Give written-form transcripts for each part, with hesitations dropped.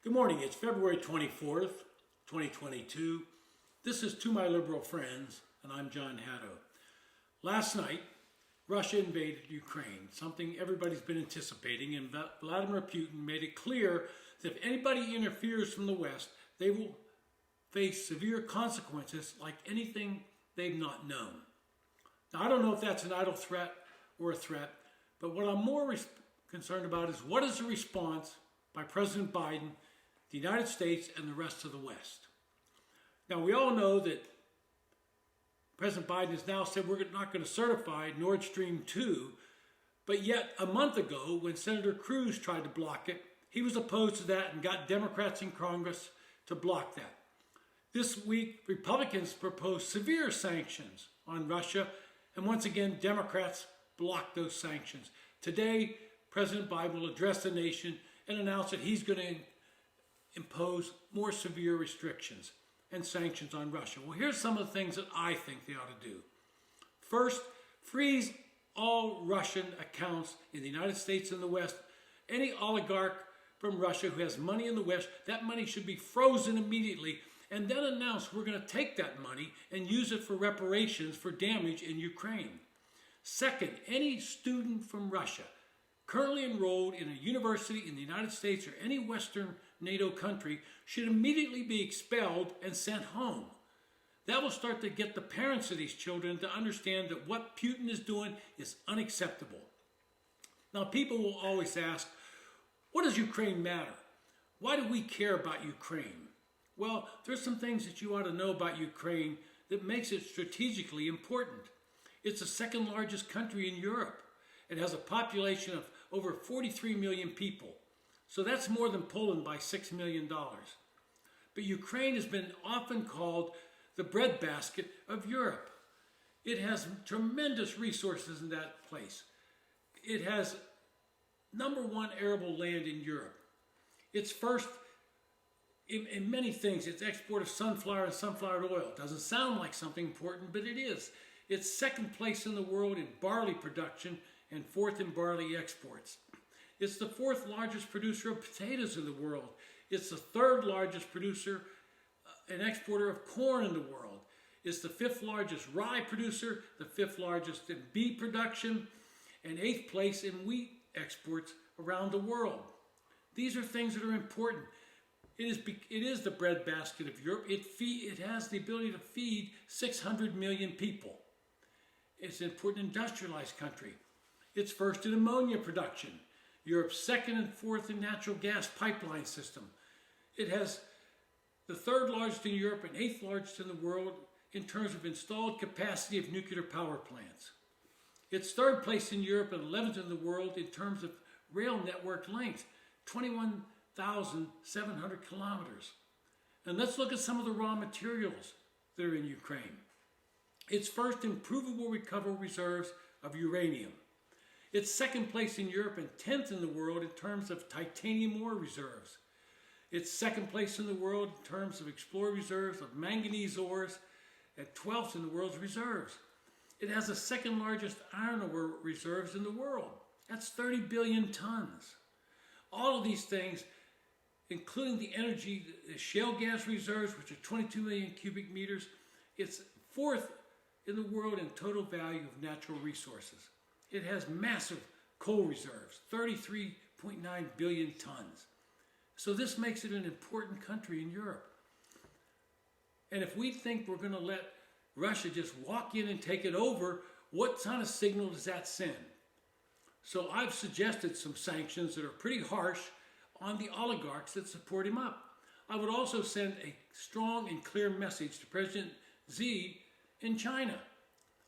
Good morning. It's February 24th, 2022. This is To My Liberal Friends, and I'm John Haddo. Last night, Russia invaded Ukraine, something everybody's been anticipating, and Vladimir Putin made it clear that if anybody interferes from the West, they will face severe consequences like anything they've not known. Now, I don't know if that's an idle threat or a threat, but what I'm more concerned about is what is the response by President Biden, the United States, and the rest of the West. Now, we all know that President Biden has now said we're not going to certify Nord Stream 2, but yet a month ago, when Senator Cruz tried to block it, he was opposed to that and got Democrats in Congress to block that. This week, Republicans proposed severe sanctions on Russia, and once again, Democrats blocked those sanctions. Today, President Biden will address the nation and announce that he's going to impose more severe restrictions and sanctions on Russia. Well, here's some of the things that I think they ought to do. First, freeze all Russian accounts in the United States and the West. Any oligarch from Russia who has money in the West, that money should be frozen immediately, and then announce we're going to take that money and use it for reparations for damage in Ukraine. Second, any student from Russia currently enrolled in a university in the United States or any Western NATO country should immediately be expelled and sent home. That will start to get the parents of these children to understand that what Putin is doing is unacceptable. Now, people will always ask, what does Ukraine matter? Why do we care about Ukraine? Well, there's some things that you ought to know about Ukraine that makes it strategically important. It's the second largest country in Europe. It has a population of over 43 million people. So that's more than Poland by $6 million. But Ukraine has been often called the breadbasket of Europe. It has tremendous resources in that place. It has #1 arable land in Europe. It's first in many things. It's export of sunflower and sunflower oil. It doesn't sound like something important, but it is. It's second place in the world in barley production and fourth in barley exports. It's the fourth largest producer of potatoes in the world. It's the third largest producer and exporter of corn in the world. It's the fifth largest rye producer, the fifth largest in beef production, and eighth place in wheat exports around the world. These are things that are important. It is the breadbasket of Europe. It has the ability to feed 600 million people. It's an important industrialized country. It's first in ammonia production. Europe's second and fourth in natural gas pipeline system. It has the third largest in Europe and eighth largest in the world in terms of installed capacity of nuclear power plants. It's third place in Europe and 11th in the world in terms of rail network length, 21,700 kilometers. And let's look at some of the raw materials that are in Ukraine. It's first in provable recoverable reserves of uranium. It's second place in Europe and 10th in the world in terms of titanium ore reserves. It's second place in the world in terms of explored reserves of manganese ores and 12th in the world's reserves. It has the second largest iron ore reserves in the world. That's 30 billion tons. All of these things, including the shale gas reserves, which are 22 million cubic meters, it's fourth in the world in total value of natural resources. It has massive coal reserves, 33.9 billion tons. So this makes it an important country in Europe. And if we think we're going to let Russia just walk in and take it over, what kind of signal does that send? So I've suggested some sanctions that are pretty harsh on the oligarchs that support him up. I would also send a strong and clear message to President Xi in China.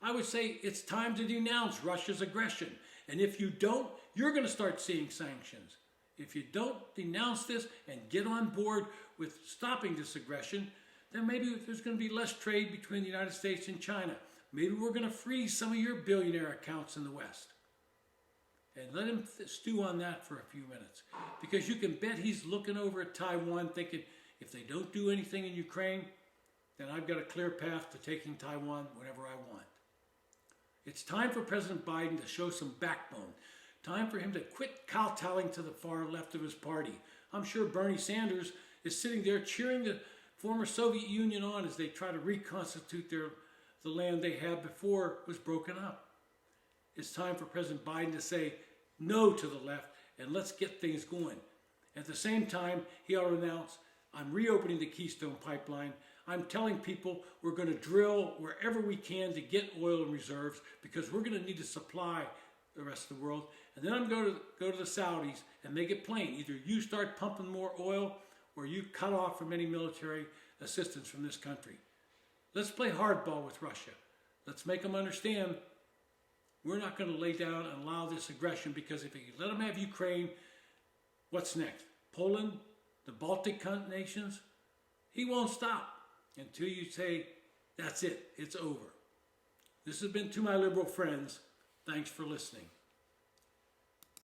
I would say it's time to denounce Russia's aggression. And if you don't, you're going to start seeing sanctions. If you don't denounce this and get on board with stopping this aggression, then maybe there's going to be less trade between the United States and China. Maybe we're going to freeze some of your billionaire accounts in the West. And let him stew on that for a few minutes. Because you can bet he's looking over at Taiwan thinking, if they don't do anything in Ukraine, then I've got a clear path to taking Taiwan whenever I want. It's time for President Biden to show some backbone. Time for him to quit kowtowing to the far left of his party. I'm sure Bernie Sanders is sitting there cheering the former Soviet Union on as they try to reconstitute the land they had before it was broken up. It's time for President Biden to say no to the left and let's get things going. At the same time, he ought to announce, I'm reopening the Keystone Pipeline. I'm telling people we're going to drill wherever we can to get oil and reserves because we're going to need to supply the rest of the world. And then I'm going to go to the Saudis and make it plain. Either you start pumping more oil or you cut off from any military assistance from this country. Let's play hardball with Russia. Let's make them understand we're not going to lay down and allow this aggression, because if you let them have Ukraine, what's next? Poland, the Baltic nations? He won't stop until you say, that's it, it's over. This has been To My Liberal Friends. Thanks for listening.